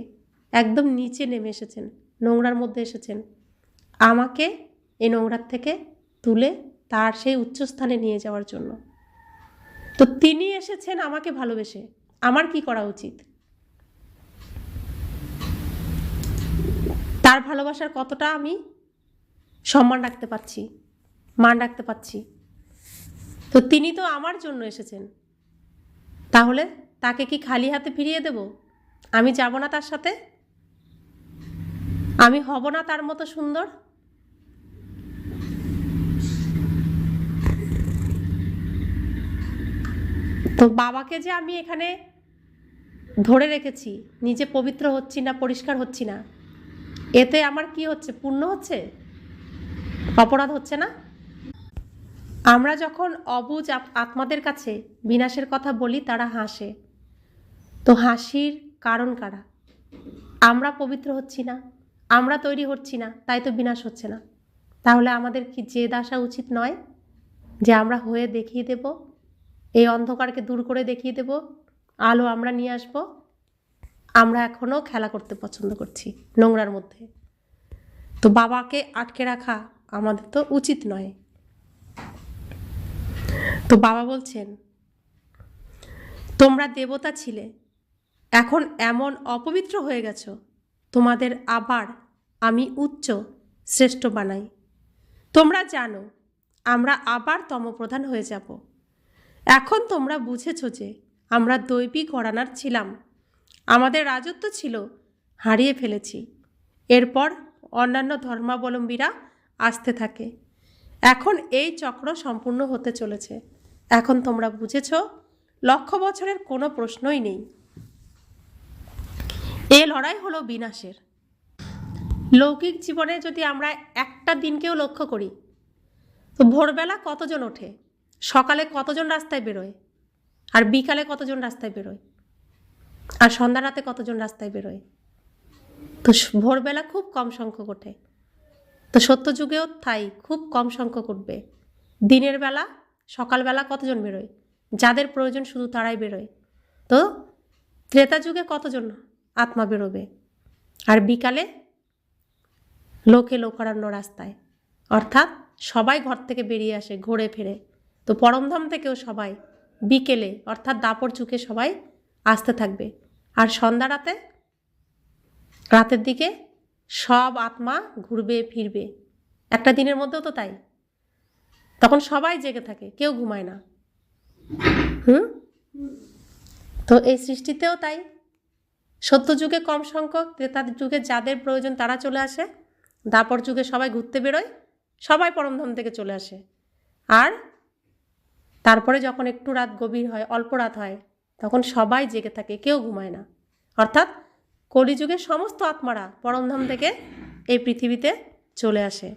একদম নিচে নেমে এসেছেন, নোংরার মধ্যে এসেছেন, আমাকে এই নোংরার থেকে তুলে তার সেই উচ্চস্থানে নিয়ে যাওয়ার জন্য। তো তিনি এসেছেন আমাকে ভালোবেসে, আমার কি করা উচিত? তার ভালোবাসার কতটা আমি সম্মান রাখতে পারছি, মান রাখতে পারছি? তো তিনি তো আমার জন্য এসেছেন, তাহলে তাকে কি খালি হাতে ফিরিয়ে দেব? আমি যাব না তার সাথে? আমি হব না তার মতো সুন্দর? তো বাবাকে যে আমি এখানে ধরে রেখেছি, নিজে পবিত্র হচ্ছি না, পরিষ্কার হচ্ছি না, এতে আমার কি হচ্ছে? পুণ্য হচ্ছে? অপরাধ হচ্ছে না? আমরা যখন অবুঝ আত্মাদের কাছে বিনাশের কথা বলি তারা হাসে। তো হাসির কারণ কারা? আমরা পবিত্র হচ্ছি না, আমরা তৈরি হচ্ছি না, তাই তো বিনাশ হচ্ছে না। তাহলে আমাদের কি জেদ আসা উচিত নয় যে আমরা হয়ে দেখিয়ে দেব, এই অন্ধকারকে দূর করে দেখিয়ে দেব, আলো আমরা নিয়ে আসব? আমরা এখনও খেলা করতে পছন্দ করছি নোংরার মধ্যে। তো বাবাকে আটকে রাখা আমাদের তো উচিত নয়। তো বাবা বলছেন, তোমরা দেবতা ছিলে, এখন এমন অপবিত্র হয়ে গেছো, তোমাদের আবার আমি উচ্চ শ্রেষ্ঠ বানাই। তোমরা জানো আমরা আবার তমপ্রধান হয়ে যাব। এখন তোমরা বুঝেছ যে আমরা দৈবিক ঘরানার ছিলাম, আমাদের রাজত্ব ছিল, হারিয়ে ফেলেছি। এরপর অন্যান্য ধর্মাবলম্বীরা আসতে থাকে। এখন এই চক্র সম্পূর্ণ হতে চলেছে। এখন তোমরা বুঝেছ লক্ষ বছরের কোনো প্রশ্নই নেই। এ লড়াই হলো বিনাশের। লৌকিক জীবনে যদি আমরা একটা দিনকেও লক্ষ্য করি, তো ভোরবেলা কতজন ওঠে, সকালে কতজন রাস্তায় বেরোয়, আর বিকালে কতজন রাস্তায় বেরোয়, আর সন্ধ্যা রাতে কতজন রাস্তায় বেরোয়? তো ভোরবেলা খুব কম সংখ্যক ওঠে। তো সত্যযুগেও তাই খুব কম সংখ্যক উঠবে। দিনের বেলা সকালবেলা কতজন বেরোয়? যাদের প্রয়োজন শুধু তারাই বেরোয়। তো ত্রেতা যুগে কতজন আত্মা বেরোবে? আর বিকালে লোকে লোকারণ্য রাস্তায়, অর্থাৎ সবাই ঘর থেকে বেরিয়ে আসে ঘুরে ফিরে। তো পরমধাম থেকেও সবাই বিকেলে অর্থাৎ দাপর যুগে সবাই আসতে থাকবে। আর সন্ধ্যা রাতের দিকে সব আত্মা ঘুরবে ফিরবে। একটা দিনের মধ্যেও তো তাই, তখন সবাই জেগে থাকে, কেউ ঘুমায় না। তো এই সৃষ্টিতেও তাই, সত্য যুগে কম সংখ্যক, ত্রেতা যুগে যাদের প্রয়োজন তারা চলে আসে, দাপর যুগে সবাই ঘুরতে বেরোয়, সবাই পরমধাম থেকে চলে আসে। আর তারপরে যখন একটু রাত গভীর হয়, অল্প রাত হয়, তখন সবাই জেগে থাকে, কেউ ঘুমায় না। অর্থাৎ কলিযুগে সমস্ত আত্মারা পরমধাম থেকে এই পৃথিবীতে চলে আসে।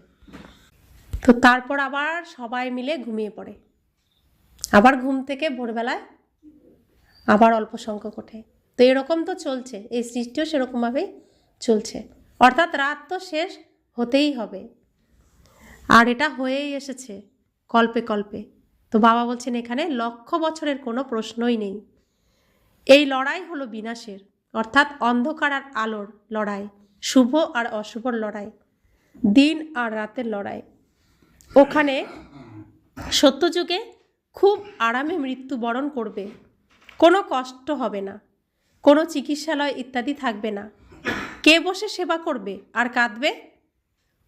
তো তারপর আবার সবাই মিলে ঘুমিয়ে পড়ে, আবার ঘুম থেকে ভোরবেলায় আবার অল্প সংখ্যক ওঠে। তো এরকম তো চলছে, এই সৃষ্টিও সেরকমভাবেই চলছে। অর্থাৎ রাত তো শেষ হতেই হবে, আর এটা হয়েই এসেছে কল্পে কল্পে। তো বাবা বলছেন এখানে লক্ষ বছরের কোনো প্রশ্নই নেই। এই লড়াই হলো বিনাশের, অর্থাৎ অন্ধকার আর আলোর লড়াই, শুভ আর অশুভর লড়াই, দিন আর রাতের লড়াই। ওখানে সত্যযুগে খুব আরামে মৃত্যুবরণ করবে, কোনো কষ্ট হবে না, কোনো চিকিৎসালয় ইত্যাদি থাকবে না। কে বসে সেবা করবে আর কাঁদবে?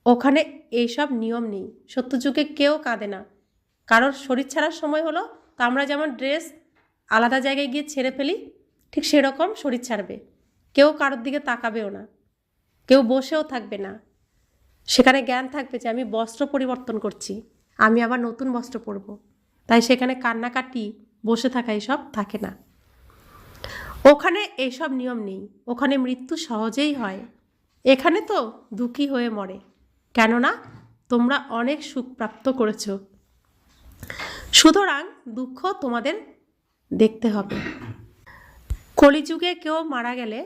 ওখানে এইসব নিয়ম নেই। সত্যযুগে কেউ কাঁদে না। কারোর শরীর ছাড়ার সময় হলো, তো আমরা যেমন ড্রেস আলাদা জায়গায় গিয়ে ছেড়ে ফেলি, ঠিক সেরকম শরীর ছাড়বে। কেউ কারোর দিকে তাকাবেও না, কেউ বসেও থাকবে না। সেখানে জ্ঞান থাকবে যে আমি বস্ত্র পরিবর্তন করছি, আমি আবার নতুন বস্ত্র পরব। তাই সেখানে কান্নাকাটি, বসে থাকা এসব থাকে না। ওখানে এইসব নিয়ম নেই। ওখানে মৃত্যু সহজেই হয়। এখানে তো দুঃখী হয়ে মরে, কেননা তোমরা অনেক সুখ প্রাপ্ত করেছ। সুতরাং দুঃখ তোমাদের দেখতে হবে। কলিযুগে কেউ মারা গেলে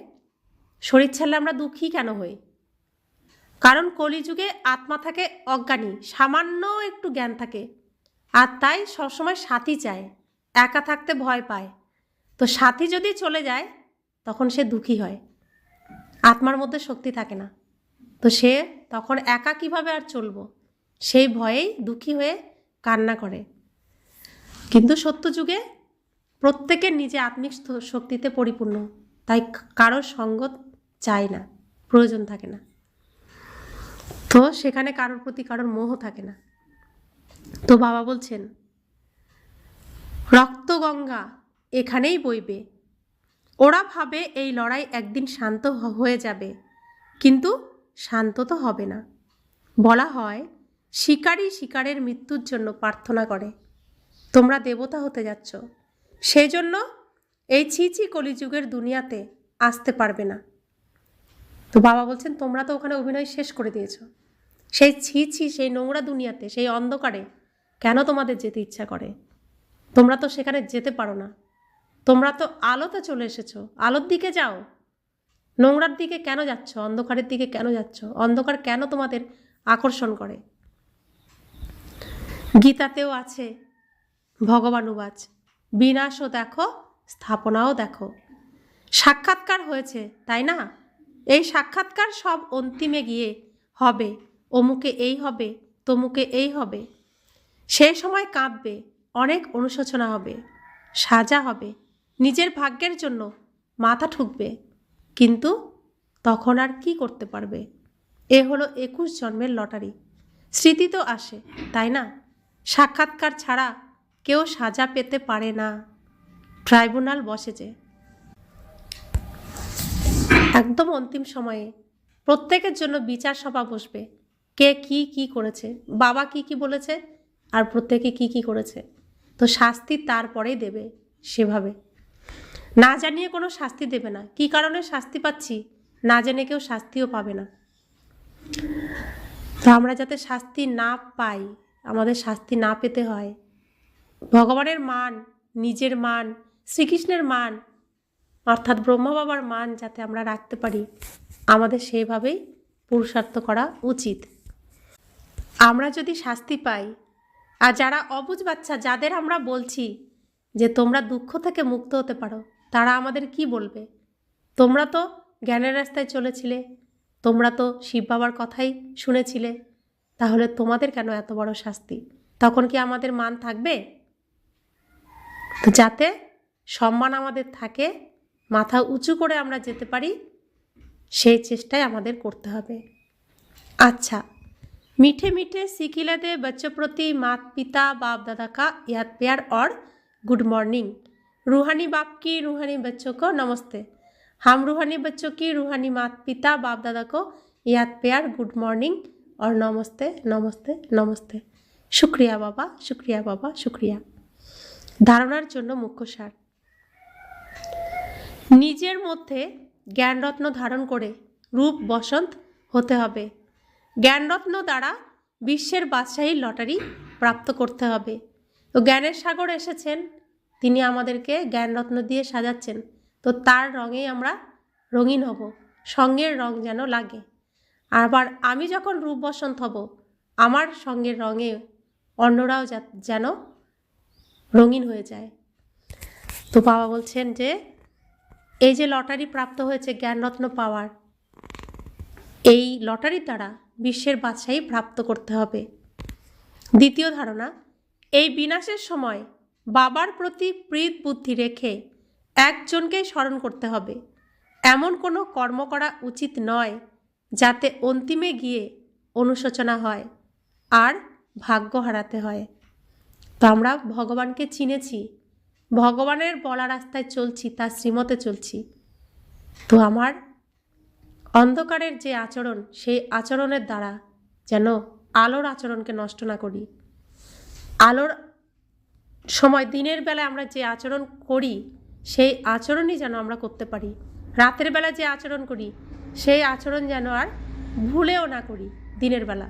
শরীর ছাড়লে আমরা দুঃখী কেন হই? কারণ কলিযুগে আত্মা থাকে অজ্ঞানী, সামান্য একটু জ্ঞান থাকে, আর তাই সবসময় সাথী চায়, একা থাকতে ভয় পায়। তো সাথী যদি চলে যায় তখন সে দুঃখী হয়, আত্মার মধ্যে শক্তি থাকে না। তো সে তখন একা কিভাবে আর চলবো, সেই ভয়েই দুঃখী হয়ে কান্না করে। কিন্তু সত্যযুগে প্রত্যেকের নিজে আত্মিক শক্তিতে পরিপূর্ণ, তাই কারোর সঙ্গ চায় না, প্রয়োজন থাকে না। তো সেখানে কারোর প্রতি কারোর মোহ থাকে না। তো বাবা বলছেন রক্তগঙ্গা এখানেই বইবে। ওরা ভাবে এই লড়াই একদিন শান্ত হয়ে যাবে, কিন্তু শান্ত তো হবে না। বলা হয় শিকারী শিকারের মৃত্যুর জন্য প্রার্থনা করে। তোমরা দেবতা হতে যাচ্ছ, সেই জন্য এই ছিছি কলিযুগের দুনিয়াতে আসতে পারবে না। তো বাবা বলছেন তোমরা তো ওখানে অভিনয় শেষ করে দিয়েছ, সেই ছিছি সেই নোংরা দুনিয়াতে, সেই অন্ধকারে কেন তোমাদের যেতে ইচ্ছা করে? তোমরা তো সেখানে যেতে পারো না। তোমরা তো আলোতে চলে এসেছো, আলোর দিকে যাও। নোংরার দিকে কেন যাচ্ছ? অন্ধকারের দিকে কেন যাচ্ছ? অন্ধকার কেন তোমাদের আকর্ষণ করে? গীতাতেও আছে ভগবানুবাচ, বিনাশও দেখো স্থাপনাও দেখো। সাক্ষাৎকার হয়েছে, তাই না? এই সাক্ষাৎকার সব অন্তিমে গিয়ে হবে, অমুকে এই হবে, তমুকে এই হবে। সেই সময় কাঁদবে, অনেক অনুশোচনা হবে, সাজা হবে, নিজের ভাগ্যের জন্য মাথা ঠুকবে, কিন্তু তখন আর কি করতে পারবে? এ হলো 21 জন্মের লটারি। স্মৃতি তো আসে, তাই না? সাক্ষাৎকার ছাড়া কেউ সাজা পেতে পারে না। ট্রাইব্যুনাল বসে যে একদম অন্তিম সময়ে প্রত্যেকের জন্য বিচার সভা বসবে। কে কি কি করেছে, বাবা কি কি বলেছে, আর প্রত্যেকে কি কি করেছে। তো শাস্তি তারপরেই দেবে, সেভাবে না জানিয়ে কোনো শাস্তি দেবে না। কি কারণে শাস্তি পাচ্ছি না জেনে কেউ শাস্তিও পাবে না। তো আমরা যাতে শাস্তি না পাই, আমাদের শাস্তি না পেতে হয়, ভগবানের মান, নিজের মান, শ্রীকৃষ্ণের মান অর্থাৎ ব্রহ্মা বাবার মান যাতে আমরা রাখতে পারি, আমাদের সেইভাবেই পুরুষার্থ করা উচিত। আমরা যদি শাস্তি পাই, আর যারা অবুঝ বাচ্চা, যাদের আমরা বলছি যে তোমরা দুঃখ থেকে মুক্ত হতে পারো, তারা আমাদের কি বলবে? তোমরা তো জ্ঞানের রাস্তায় চলেছিলে, তোমরা তো শিব বাবার কথাই শুনেছিলে, তাহলে তোমাদের কেন এত বড় শাস্তি? তখন কি আমাদের মান থাকবে? তো যাতে সম্মান আমাদের থাকে, মাথা উঁচু করে আমরা যেতে পারি, সেই চেষ্টাই আমাদের করতে হবে। अच्छा, मीठे मीठे सिखिला दे बच्चों प्रति माता पिता बाप दादा का याद प्यार और गुड मॉर्निंग। रूहानी बाप की रूहानी बच्चों को नमस्ते। हम रूहानी बच्चों की रूहानी माता पिता बाप दादा को याद प्यार गुड मॉर्निंग और नमस्ते नमस्ते नमस्ते। शुक्रिया बाबा, शुक्रिया बाबा, शुक्रिया। धारणार जन्य मुख्य सार, নিজের মধ্যে জ্ঞানরত্ন ধারণ করে রূপ বসন্ত হতে হবে। জ্ঞানরত্ন দ্বারা বিশ্বের বাদশাহীর লটারি প্রাপ্ত করতে হবে। তো জ্ঞানের সাগর এসেছেন, তিনি আমাদেরকে জ্ঞানরত্ন দিয়ে সাজাচ্ছেন। তো তার রঙেই আমরা রঙিন হব, সঙ্গের রং যেন লাগে। আবার আমি যখন রূপ বসন্ত হব, আমার সঙ্গের রঙে অন্যরাও যেন রঙিন হয়ে যায়। তো বাবা বলছেন যে এই যে লটারি প্রাপ্ত হয়েছে জ্ঞানরত্ন পাওয়ার, এই লটারির দ্বারা বিশ্বের বাদশাহী প্রাপ্ত করতে হবে। দ্বিতীয় ধারণা, এই বিনাশের সময় বাবার প্রতি প্রীত বুদ্ধি রেখে একজনকেই স্মরণ করতে হবে। এমন কোনো কর্ম করা উচিত নয় যাতে অন্তিমে গিয়ে অনুশোচনা হয় আর ভাগ্য হারাতে হয়। তো আমরা ভগবানকে চিনেছি, ভগবানের বলা রাস্তায় চলছি, তার শ্রীমতে চলছি। তো আমার অন্ধকারের যে আচরণ, সেই আচরণের দ্বারা যেন আলোর আচরণকে নষ্ট না করি। আলোর সময় দিনের বেলায় আমরা যে আচরণ করি, সেই আচরণই যেন আমরা করতে পারি। রাতের বেলা যে আচরণ করি, সেই আচরণ যেন আর ভুলেও না করি দিনের বেলা।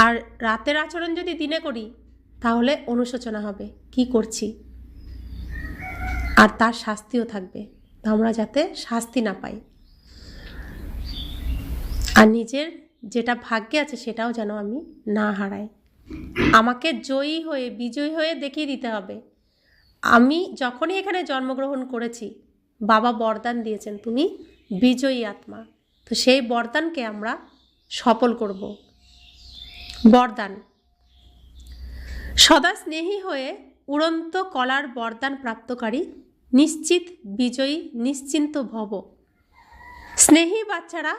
আর রাতের আচরণ যদি দিনে করি, তাহলে অনুশোচনা হবে কি করছি, আর তার শাস্তিও থাকবে। তো আমরা যাতে শাস্তি না পাই, আর নিজের যেটা ভাগ্যে আছে সেটাও যেন আমি না হারাই। আমাকে জয়ী হয়ে, বিজয়ী হয়ে দেখিয়ে দিতে হবে। আমি যখনই এখানে জন্মগ্রহণ করেছি, বাবা বরদান দিয়েছেন তুমি বিজয়ী আত্মা। তো সেই বরদানকে আমরা সফল করব। বরদান, সদা স্নেহী হয়ে উড়ন্ত কলার বরদান প্রাপ্তকারী নিশ্চিত বিজয়ী নিশ্চিন্ত ভব। স্নেহী বাচ্চারা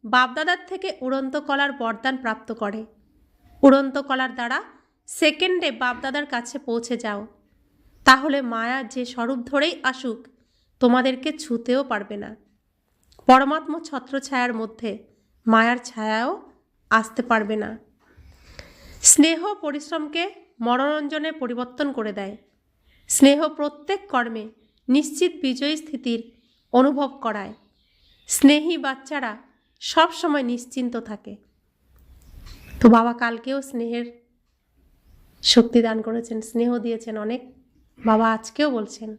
বাপদাদার থেকে উড়ন্ত কলার বরদান প্রাপ্ত করে। উড়ন্ত কলার দ্বারা সেকেন্ডে বাপদাদার কাছে পৌঁছে যাও, তাহলে মায়া যে স্বরূপ ধরেই আসুক তোমাদেরকে ছুঁতেও পারবে না। পরমাত্ম ছত্রছায়ার মধ্যে মায়ার ছায়াও আসতে পারবে না। স্নেহ পরিশ্রমকে মনোরঞ্জনে পরিবর্তন করে দেয়। স্নেহ প্রত্যেক কর্মে নিশ্চিত বিজয়ী স্থিতির অনুভব করায়। স্নেহী বাচ্চারা সব সময় নিশ্চিন্ত থাকে। তো বাবা কালকেও স্নেহের শক্তি দান করেছেন, স্নেহ দিয়েছেন অনেক। বাবা আজকেও বলছেন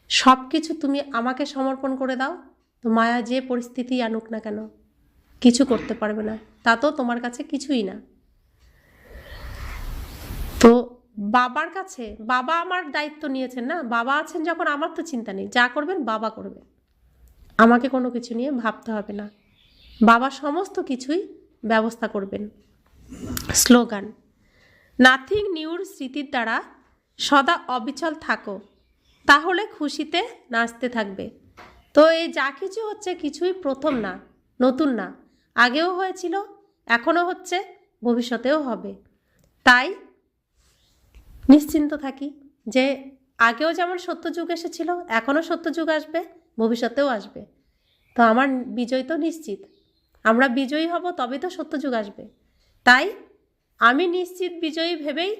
সব কিছু তুমি আমাকে সমর্পণ করে দাও, তো মায়া যে পরিস্থিতি আনুক না কেন কিছু করতে পারবে না, তা তো তোমার কাছে কিছুই না। তো বাবার কাছে, বাবা আমার দায়িত্ব নিয়েছেন না, বাবা আছেন যখন আমার তো চিন্তা নেই, যা করবেন বাবা করবে, আমাকে কোনো কিছু নিয়ে ভাবতে হবে না, বাবা সমস্ত কিছুই ব্যবস্থা করবেন। স্লোগান, নাথিং নিউর স্মৃতির দ্বারা সদা অবিচল থাকো, তাহলে খুশিতে নাচতে থাকবে। তো এই যা কিছু হচ্ছে কিছুই প্রথম না, নতুন না, আগেও হয়েছিল, এখনও হচ্ছে, ভবিষ্যতেও হবে। তাই নিশ্চিন্ত থাকি যে আগেও যেমন সত্যযুগ এসেছিল, এখনও সত্যযুগ আসবে, ভবিষ্যতেও আসবে। তো আমার বিজয় তো নিশ্চিত, আমরা বিজয়ী হব, তবেই তো সত্যযুগ আসবে। তাই আমি নিশ্চিত বিজয়ী ভেবেই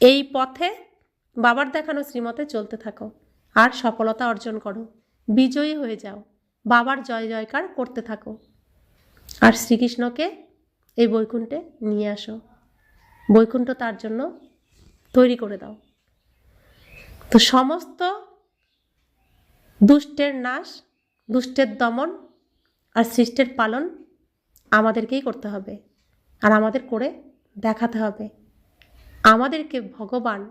এই পথে বাবার দেখানো শ্রীমতে চলতে থাকো, আর সফলতা অর্জন করো, বিজয়ী হয়ে যাও, বাবার জয় জয়কার করতে থাকো, আর শ্রীকৃষ্ণকে এই বৈকুণ্ঠে নিয়ে আসো, বৈকুণ্ঠ তার জন্য তৈরি করে দাও। তো সমস্ত দুষ্টের নাশ, দুষ্টের দমন আর সৃষ্টের পালন আমাদেরকেই করতে হবে, আর আমাদের করে দেখাতে হবে। আমাদেরকে ভগবান,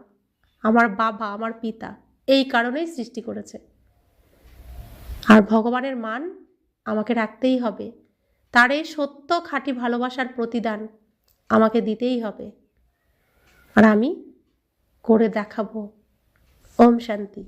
আমার বাবা, আমার পিতা এই কারণেই সৃষ্টি করেছে, আর ভগবানের মান আমাকে রাখতেই হবে, তার এই সত্য খাঁটি ভালোবাসার প্রতিদান আমাকে দিতেই হবে, আর আমি করে দেখাবো। ওম শান্তি।